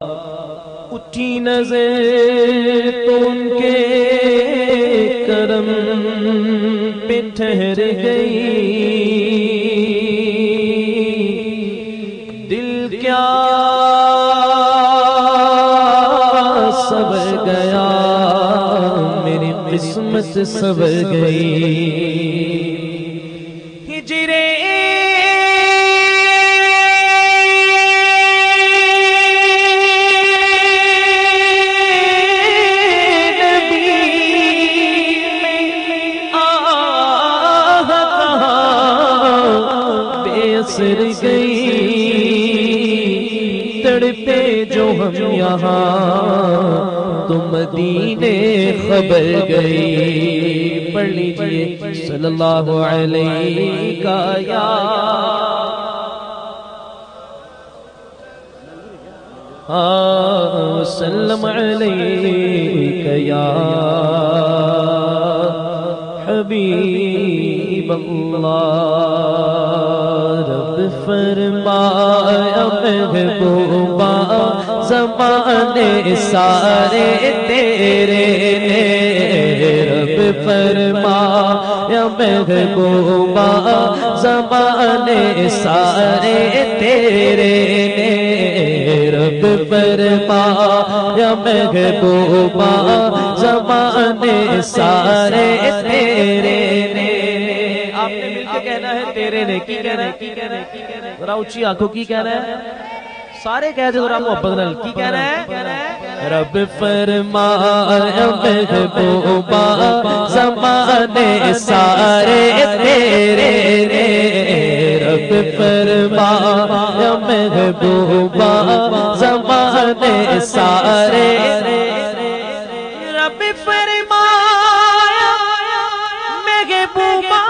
اٹھی نظر تو ان کے کرم پہ ٹھہر گئی، دل کیا سنور گیا، میری قسمت سنور گئی۔ ہجرے سر گئی، تڑپے جو ہم یہاں تو مدینے خبر گئی۔ پڑھ لیجئے صلی اللہ علیہ کا یا وسلم علیہ یا حبیب اللہ۔ فرمایا محبوبا زمانے سارے تیرے نے، رب فرمایا محبوبا زمانے سارے تیرے نے، رب فرمایا محبوبا زمانے سارے تیرے نے۔ آپ نے مل کے کہنا ہے تیرے نے، کی کہنا ہے؟ ذرا اونچی آنکھوں کی کہنا ہے؟ سارے کہہ دے ذرا محبت نال، کی کہنا ہے؟ رب فرمایا محبوبا زمانے سارے تیرے نے، رب فرمایا محبوبا زمانے سارے، رب فرمایا محبوبا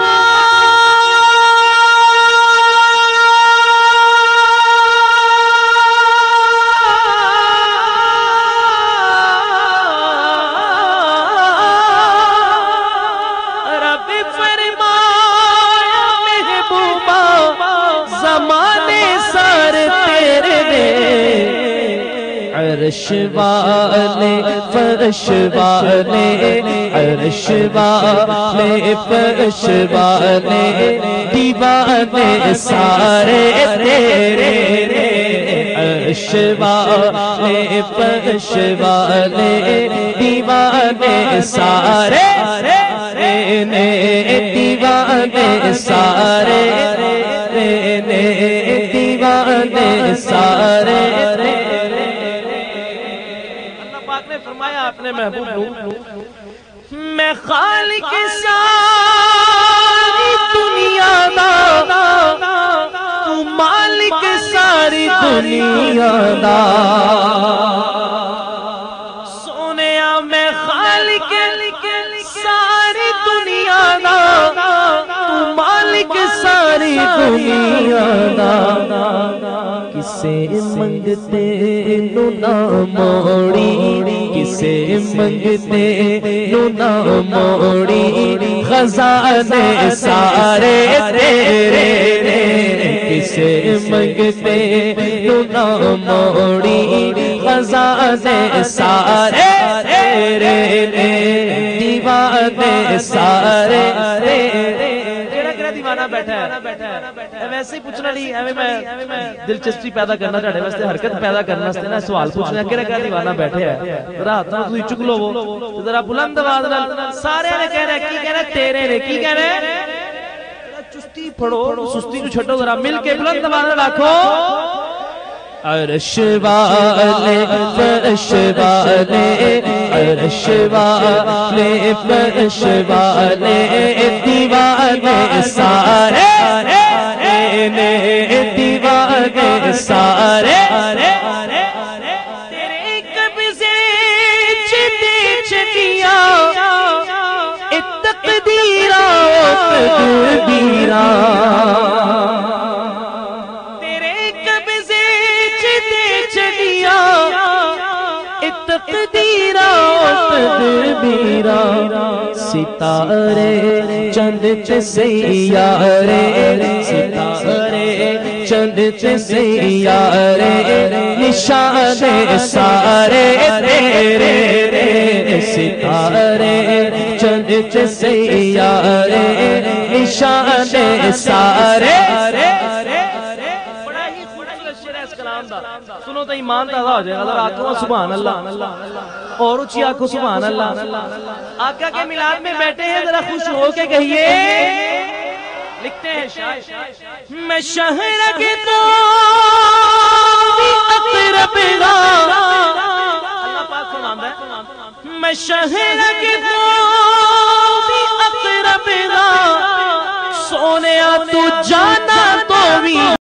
عرش والے فرش والے، عرش والے فرش والے، دیوانے سارے تیرے نے، عرش والے فرش والے، دیوانے سارے نے، دیوانے سارے نے، دیوانے سارے۔ فرمایا اپنے محبوب میں خالق ساری دنیا دا، تو مالک ساری دنیا دا، سونیا میں خالق ساری دنیا دا، تو مالک ساری دنیا دا، کسے منگتے نو نہ موڑی، کسے منگتے نو نہ موڑی، خزانے سارے تیرے نے، کسے منگتے نو نہ موڑی، خزانے سارے تیرے نے، دیوانے سارے تیرے۔ دیوانہ بیٹھا ہے ویسے ہی پوچھنا نہیں، میں دلچسپی پیدا کرنا چاہتے واسطے، حرکت پیدا کرنا چاہتے نا، سوال پوچھنا کہ کیا دیوانہ بیٹھے ہے، ذرا ہاتھ میں تھی چک لو، ذرا بلند آواز نال سارے نے کہنا ہے، کی کہنا ہے؟ تیرے نے، کی کہنا ہے؟ چستی پھڑو، سستی کو چھٹو، ذرا مل کے بلند آواز نال آکھو عرش والے فرش والے، عرش والے فرش والے، دیوانے سارے نے، دیوانے سارے، تیرے قبضے چھ دیا تقدیرہ تدبیرہ، تقدیرہ تدبیرہ، ستارے چند سیارے، ستارے چند سیارے نشان سارے تیرے ستارے چند سیارے نشان سارے سنو تو ایمان تازہ ہو جائے گا آنکھوں سبحان اللہ اور اچھی آنکھوں سبحان اللہ آقا کے میلاد میں بیٹھے ہیں ذرا خوش ہو کے کہیے لکھتے ہیں شاعر میں شہر کی تو اقرب گا اللہ پاک فرماتا ہے میں شہر کی تو اقرب گا سونے تو جانا تو بھی